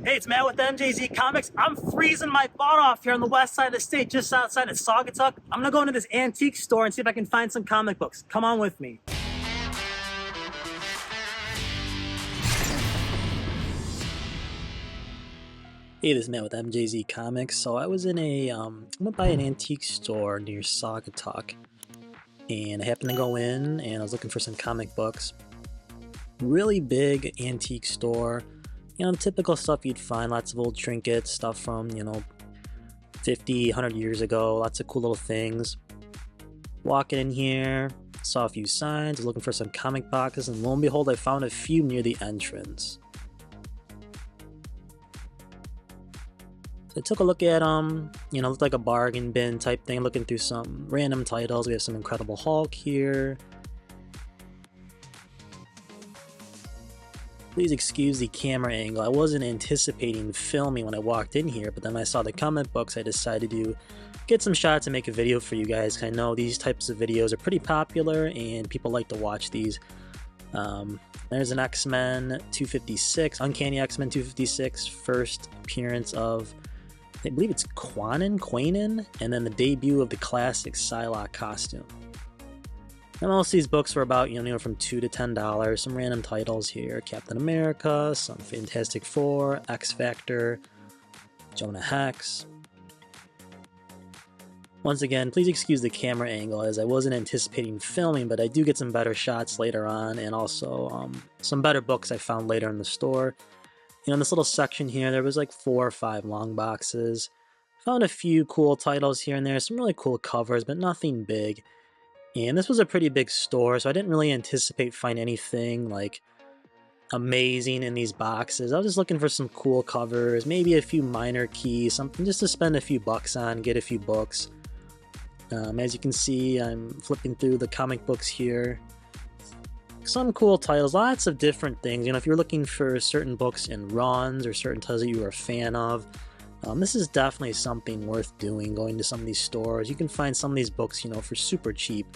Hey, it's Matt with MJZ Comics. I'm freezing my butt off here on the west side of the state, just outside of Saugatuck. I'm gonna go into this antique store and see if I can find some comic books. Come on with me. Hey, this is Matt with MJZ Comics. So I was in I'm gonna buy an antique store near Saugatuck, and I happened to go in and I was looking for some comic books. Really big antique store. You know, the typical stuff you'd find, lots of old trinkets, stuff from, 50, 100 years ago, lots of cool little things. Walking in here, saw a few signs, was looking for some comic boxes, and lo and behold, I found a few near the entrance. So I took a look at them, looked like a bargain bin type thing, looking through some random titles. We have some Incredible Hulk here. Please excuse the camera angle. I wasn't anticipating filming when I walked in here, but then I saw the comic books. I decided to get some shots and make a video for you guys. I know these types of videos are pretty popular and people like to watch these. There's an X-Men 256, Uncanny X-Men 256, first appearance of, I believe it's Quanon, and then the debut of the classic Psylocke costume. And most of these books were about, anywhere from $2 to $10. Some random titles here: Captain America, some Fantastic Four, X-Factor, Jonah Hex. Once again, please excuse the camera angle as I wasn't anticipating filming, but I do get some better shots later on, and also some better books I found later in the store. In this little section here, there was like 4 or 5 long boxes. Found a few cool titles here and there, some really cool covers, but nothing big. And this was a pretty big store, so I didn't really anticipate finding anything like amazing in these boxes. I was just looking for some cool covers, maybe a few minor keys, something just to spend a few bucks on, get a few books. As you can see, I'm flipping through the comic books here. Some cool titles, lots of different things. If you're looking for certain books in runs or certain titles that you are a fan of, this is definitely something worth doing, going to some of these stores. You can find some of these books, for super cheap,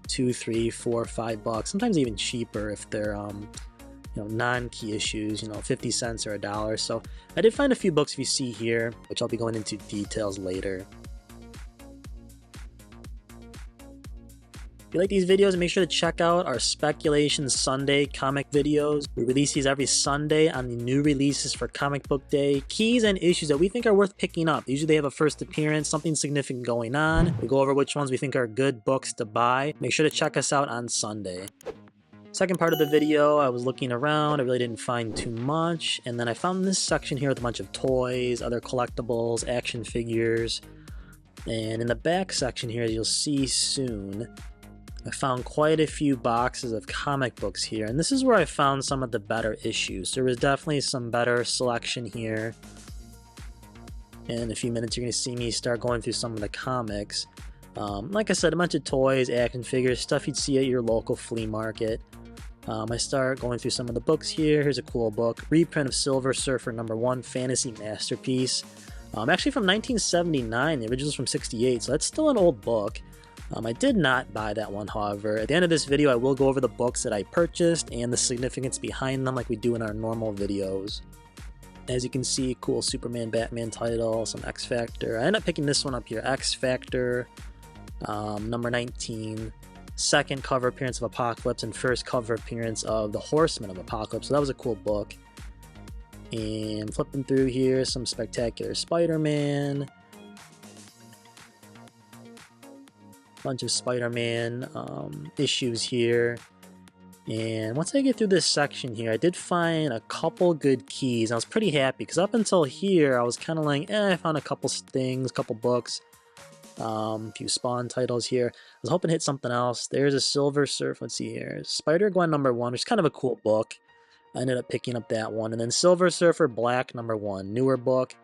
$2, $3, $4, $5, sometimes even cheaper if they're, non-key issues, 50 cents or $1. So I did find a few books you see here, which I'll be going into details later. If you like these videos, make sure to check out our Speculation Sunday comic videos. We release these every Sunday on the new releases for Comic Book Day. Keys and issues that we think are worth picking up. Usually they have a first appearance, something significant going on. We go over which ones we think are good books to buy. Make sure to check us out on Sunday. Second part of the video, I was looking around. I really didn't find too much. And then I found this section here with a bunch of toys, other collectibles, action figures. And in the back section here, as you'll see soon, I found quite a few boxes of comic books here, and this is where I found some of the better issues. There was definitely some better selection here. In a few minutes, you're going to see me start going through some of the comics. Like I said, a bunch of toys, action figures, stuff you'd see at your local flea market. I start going through some of the books here. Here's a cool book, reprint of Silver Surfer #1 Fantasy Masterpiece. Actually from 1979, the original's from 68, so that's still an old book. I did not buy that one, however. At the end of this video, I will go over the books that I purchased and the significance behind them like we do in our normal videos. As you can see, cool Superman, Batman title, some X-Factor. I ended up picking this one up here, X-Factor, number 19. Second cover appearance of Apocalypse and first cover appearance of the Horsemen of Apocalypse. So that was a cool book. And flipping through here, some Spectacular Spider-Man. Bunch of Spider-Man issues here. And once I get through this section here, I did find a couple good keys. I was pretty happy because up until here I was kind of like, I found a couple things, couple books, a few Spawn titles here. I was hoping to hit something else. There's a Silver Surfer. Let's see here, Spider-Gwen #1, which is kind of a cool book. I ended up picking up that one. And then Silver Surfer Black #1, newer book.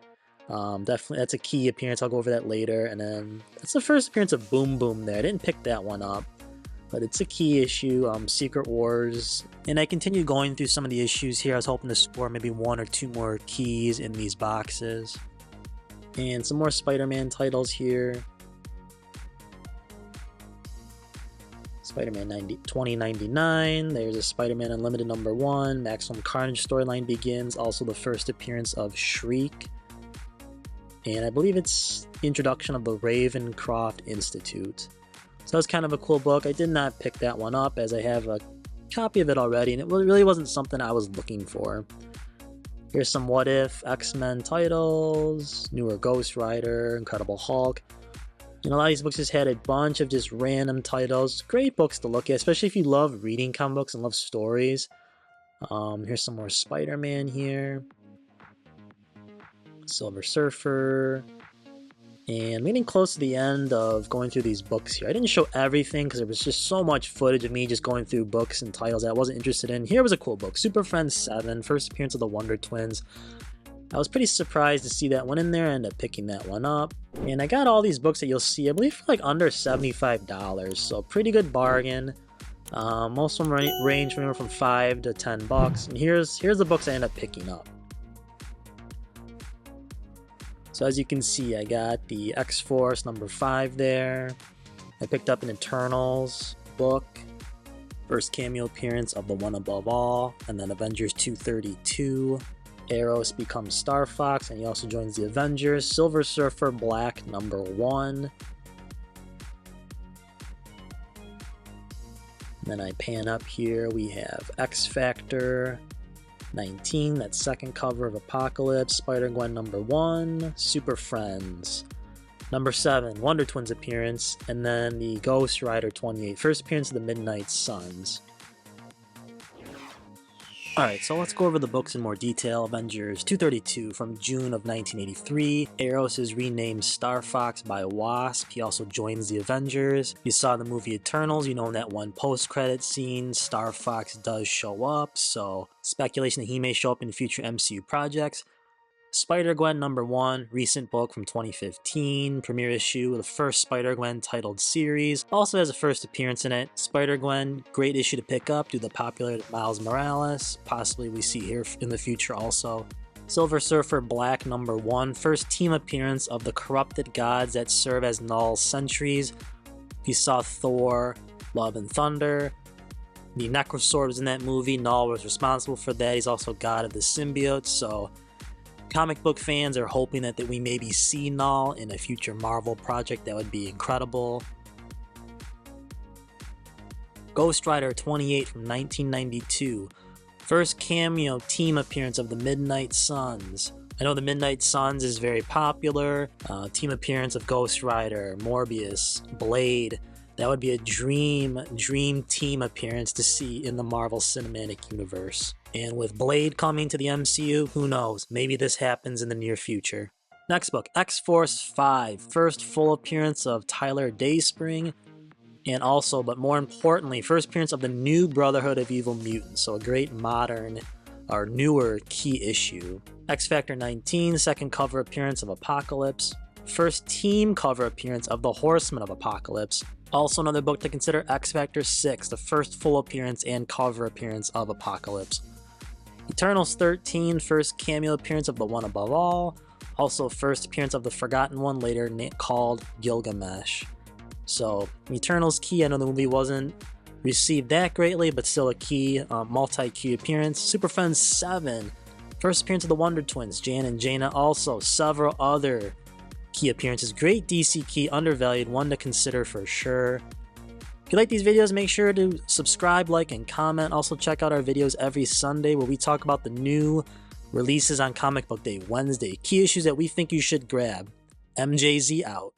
Definitely, that's a key appearance. I'll go over that later. And then that's the first appearance of Boom Boom there. I didn't pick that one up, but it's a key issue, Secret Wars. And I continued going through some of the issues here. I was hoping to score maybe 1 or 2 more keys in these boxes. And some more Spider-Man titles here. Spider-Man 2099. There's a Spider-Man Unlimited #1. Maximum Carnage storyline begins. Also the first appearance of Shriek. And I believe it's the introduction of the Ravencroft Institute. So that's kind of a cool book. I did not pick that one up as I have a copy of it already, and it really wasn't something I was looking for. Here's some What If, X-Men titles, newer Ghost Rider, Incredible Hulk. And a lot of these books just had a bunch of just random titles. Great books to look at, especially if you love reading comic books and love stories. Here's some more Spider-Man here. Silver Surfer. And I'm getting close to the end of going through these books here. I didn't show everything because there was just so much footage of me just going through books and titles that I wasn't interested in. Here was a cool book, Super Friends 7, first appearance of the Wonder Twins. I was pretty surprised to see that one in there. I ended up picking that one up. And I got all these books that you'll see, I believe, for like under $75. So pretty good bargain. Most of them range from anywhere from $5 to $10. And here's the books I ended up picking up. So as you can see, I got the X-Force #5 there. I picked up an Eternals book. First cameo appearance of the One Above All. And then Avengers 232. Eros becomes Star Fox, and he also joins the Avengers. Silver Surfer Black #1. Then I pan up here, we have X Factor 19, that second cover of Apocalypse, Spider-Gwen #1, Super Friends #7, Wonder Twins appearance, and then the Ghost Rider 28, first appearance of the Midnight Suns. Alright, so let's go over the books in more detail. Avengers 232 from June of 1983. Eros is renamed Star Fox by Wasp. He also joins the Avengers. You saw the movie Eternals. You know, in that one post-credit scene, Star Fox does show up, so speculation that he may show up in future MCU projects. Spider-Gwen #1, recent book from 2015, premiere issue, the first Spider-Gwen titled series. Also has a first appearance in it. Spider-Gwen, great issue to pick up due to the popularity of Miles Morales. Possibly we see here in the future also. Silver Surfer Black #1, first team appearance of the corrupted gods that serve as Null's sentries. You saw Thor, Love and Thunder. The Necrosword was in that movie. Null was responsible for that. He's also god of the symbiotes, so comic book fans are hoping that we maybe see Null in a future Marvel project. That would be incredible. Ghost Rider 28 from 1992. First cameo team appearance of the Midnight Suns. I know the Midnight Suns is very popular. Team appearance of Ghost Rider, Morbius, Blade. That would be a dream team appearance to see in the Marvel Cinematic Universe. And with Blade coming to the MCU, who knows? Maybe this happens in the near future. Next book, X-Force 5. First full appearance of Tyler Dayspring. And also, but more importantly, first appearance of the new Brotherhood of Evil Mutants. So a great modern, or newer key issue. X Factor 19, second cover appearance of Apocalypse. First team cover appearance of the Horsemen of Apocalypse. Also another book to consider, X Factor 6, the first full appearance and cover appearance of Apocalypse. Eternals 13, first cameo appearance of the One Above All. Also first appearance of the Forgotten One, later called Gilgamesh. So Eternals key, I know the movie wasn't received that greatly, but still a key, multi-key appearance. Super Friends 7, first appearance of the Wonder Twins, Jan and Jaina. Also several other key appearances. Great DC key, undervalued, one to consider for sure. If you like these videos, make sure to subscribe, like, and comment. Also check out our videos every Sunday where we talk about the new releases on Comic Book Day, Wednesday. Key issues that we think you should grab. MJZ out.